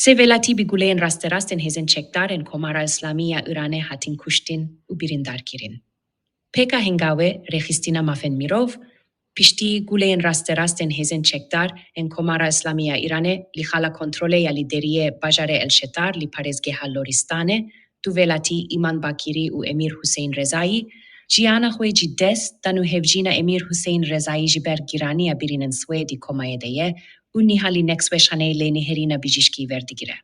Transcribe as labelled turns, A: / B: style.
A: Sevelati biguleyen rasterasten hezen çekdaren komara İslamiya İran'e hatin kuştin u birindar kirin. Peka hengawe Rechistina Mafen Mirov, pişti guleyen rasterasten hezen çekdar en komara İslamiya İran'e li hala kontrole ya lideriye bajare el shetar li parezgeha Loristane, tuvelati İman Bakiri u Emir Hüseyin Rezai, Jiana xwe jî dest danu hevjîna Emir Hüseyin Rezai ji ber giraniya birinin Swêdî komayê de ye û nihalî neksweşaneyê lênîherîna bijîşkî verdigire.